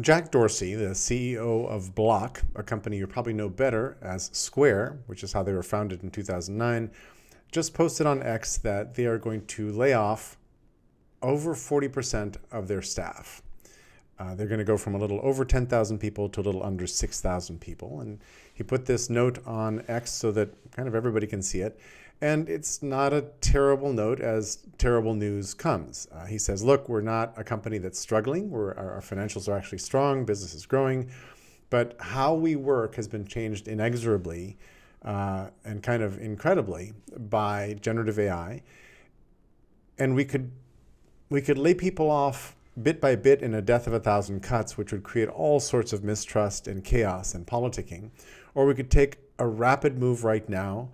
Jack Dorsey, the CEO of Block, a company you probably know better as Square, which is how they were founded in 2009, just posted on X that they are going to lay off over 40% of their staff. They're going to go from a little over 10,000 people to a little under 6,000 people. And he put this note on X so that kind of everybody can see it. And it's not a terrible note as terrible news comes. He says, look, we're not a company that's struggling. Our financials are actually strong. Business is growing. But how we work has been changed inexorably and kind of incredibly by generative AI. And we could lay people off bit by bit in a death of a thousand cuts, which would create all sorts of mistrust and chaos and politicking. Or we could take a rapid move right now,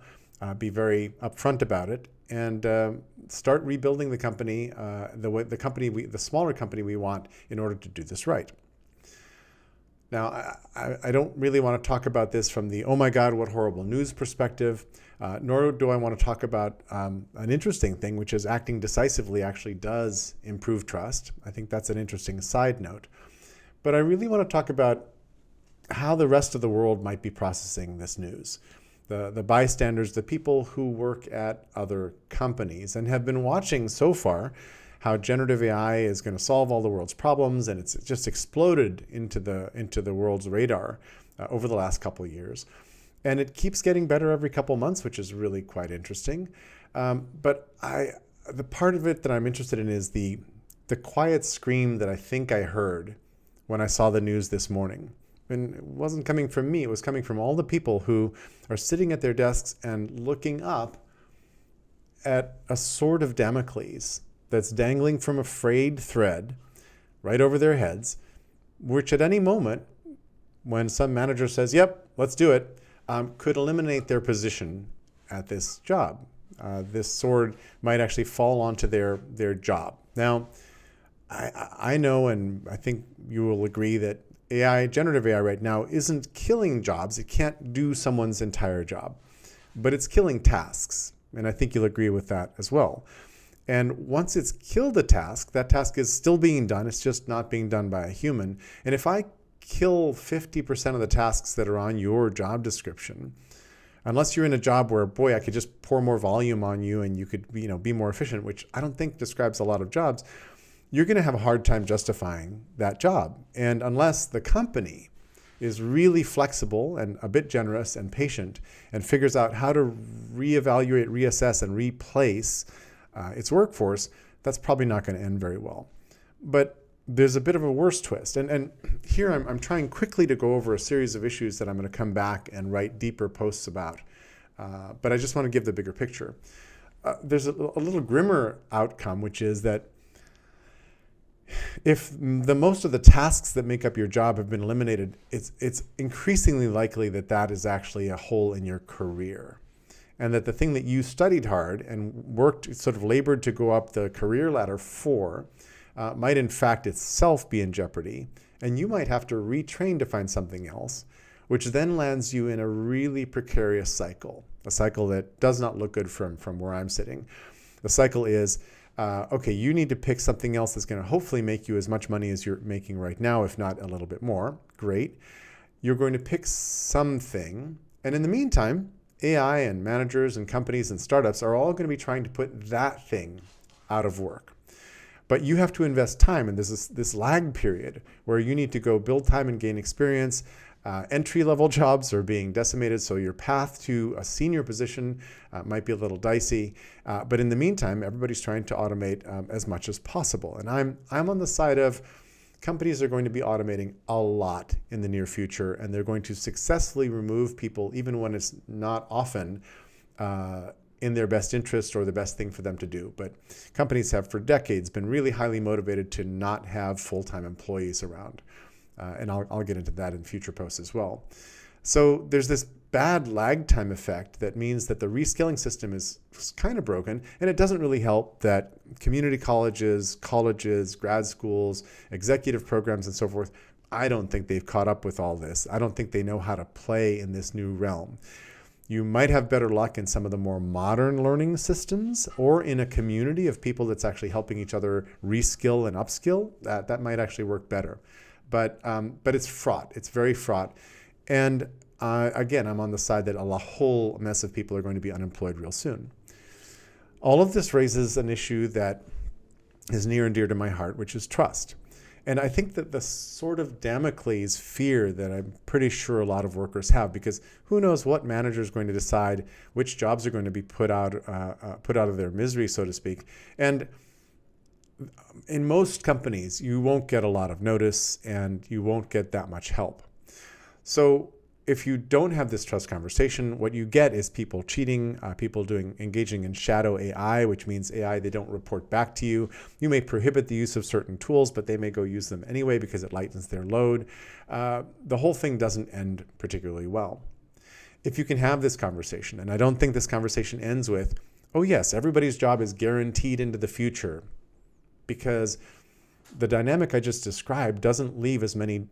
be very upfront about it, and start rebuilding the company, the smaller company we want in order to do this right. Now, I don't really want to talk about this from the, oh my God, what horrible news perspective, nor do I want to talk about an interesting thing, which is acting decisively actually does improve trust. I think that's an interesting side note. But I really want to talk about how the rest of the world might be processing this news. The bystanders, the people who work at other companies and have been watching so far how generative AI is going to solve all the world's problems, and it's just exploded into the world's radar over the last couple of years. And it keeps getting better every couple of months, which is really quite interesting. But the part of it that I'm interested in is the quiet scream that I think I heard when I saw the news this morning. And it wasn't coming from me, it was coming from all the people who are sitting at their desks and looking up at a sword of Damocles that's dangling from a frayed thread right over their heads, which at any moment, when some manager says, yep, let's do it, could eliminate their position at this job. This sword might actually fall onto their job. Now, I know, and I think you will agree, that generative AI right now isn't killing jobs. It can't do someone's entire job, but it's killing tasks. And I think you'll agree with that as well. And once it's killed a task, that task is still being done. It's just not being done by a human. And if I kill 50% of the tasks that are on your job description, unless you're in a job where, boy, I could just pour more volume on you and you could, be more efficient, which I don't think describes a lot of jobs, you're going to have a hard time justifying that job. And unless the company is really flexible and a bit generous and patient and figures out how to reevaluate, reassess, and replace its workforce, that's probably not going to end very well. But there's a bit of a worse twist. And here I'm trying quickly to go over a series of issues that I'm going to come back and write deeper posts about. But I just want to give the bigger picture. There's a little grimmer outcome, which is that if most of the tasks that make up your job have been eliminated, it's increasingly likely that is actually a hole in your career. And that the thing that you studied hard and worked, sort of labored to go up the career ladder for, might in fact itself be in jeopardy. And you might have to retrain to find something else, which then lands you in a really precarious cycle, a cycle that does not look good from where I'm sitting. The cycle is, okay, you need to pick something else that's going to hopefully make you as much money as you're making right now, if not a little bit more. Great. You're going to pick something. And in the meantime, AI and managers and companies and startups are all going to be trying to put that thing out of work. But you have to invest time, and there's this lag period where you need to go build time and gain experience. Entry-level jobs are being decimated, so your path to a senior position might be a little dicey. But in the meantime, everybody's trying to automate as much as possible. And I'm on the side of companies are going to be automating a lot in the near future, and they're going to successfully remove people even when it's not often in their best interest or the best thing for them to do. But companies have for decades been really highly motivated to not have full-time employees around. And I'll get into that in future posts as well. So there's this bad lag time effect that means that the reskilling system is kind of broken, and it doesn't really help that community colleges, grad schools, executive programs, and so forth, I don't think they've caught up with all this. I don't think they know how to play in this new realm. You might have better luck in some of the more modern learning systems or in a community of people that's actually helping each other reskill and upskill. That might actually work better. but it's fraught. It's very fraught. And again, I'm on the side that a whole mess of people are going to be unemployed real soon. All of this raises an issue that is near and dear to my heart, which is trust. And I think that the sort of Damocles fear that I'm pretty sure a lot of workers have, because who knows what manager is going to decide which jobs are going to be put out of their misery, so to speak. And in most companies, you won't get a lot of notice and you won't get that much help. So if you don't have this trust conversation, what you get is people cheating, people engaging in shadow AI, which means AI they don't report back to you. You may prohibit the use of certain tools, but they may go use them anyway because it lightens their load. The whole thing doesn't end particularly well. If you can have this conversation, and I don't think this conversation ends with, oh yes, everybody's job is guaranteed into the future, because the dynamic I just described doesn't leave as many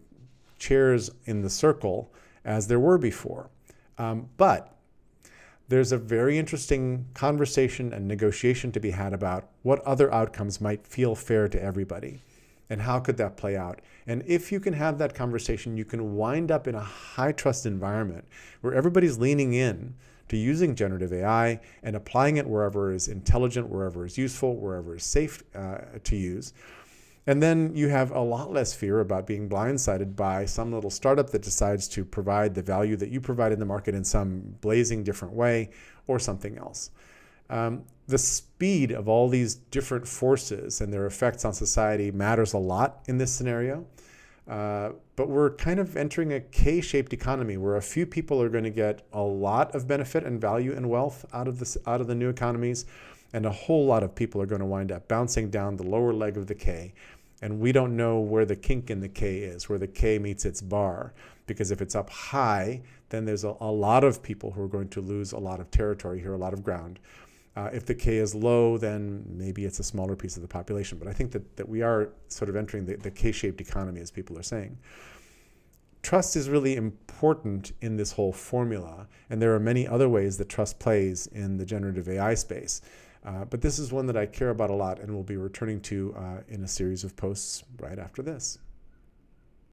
chairs in the circle as there were before. But there's a very interesting conversation and negotiation to be had about what other outcomes might feel fair to everybody and how could that play out. And if you can have that conversation, you can wind up in a high trust environment where everybody's leaning in to using generative AI and applying it wherever is intelligent, wherever is useful, wherever is safe to use. And then you have a lot less fear about being blindsided by some little startup that decides to provide the value that you provide in the market in some blazing different way or something else. The speed of all these different forces and their effects on society matters a lot in this scenario. But we're kind of entering a K-shaped economy where a few people are going to get a lot of benefit and value and wealth out of the new economies, and a whole lot of people are going to wind up bouncing down the lower leg of the K. And we don't know where the kink in the K is, where the K meets its bar. Because if it's up high, then there's a lot of people who are going to lose a lot of territory here, a lot of ground. If the K is low, then maybe it's a smaller piece of the population. But I think that we are sort of entering the K-shaped economy, as people are saying. Trust is really important in this whole formula. And there are many other ways that trust plays in the generative AI space. But this is one that I care about a lot and will be returning to in a series of posts right after this.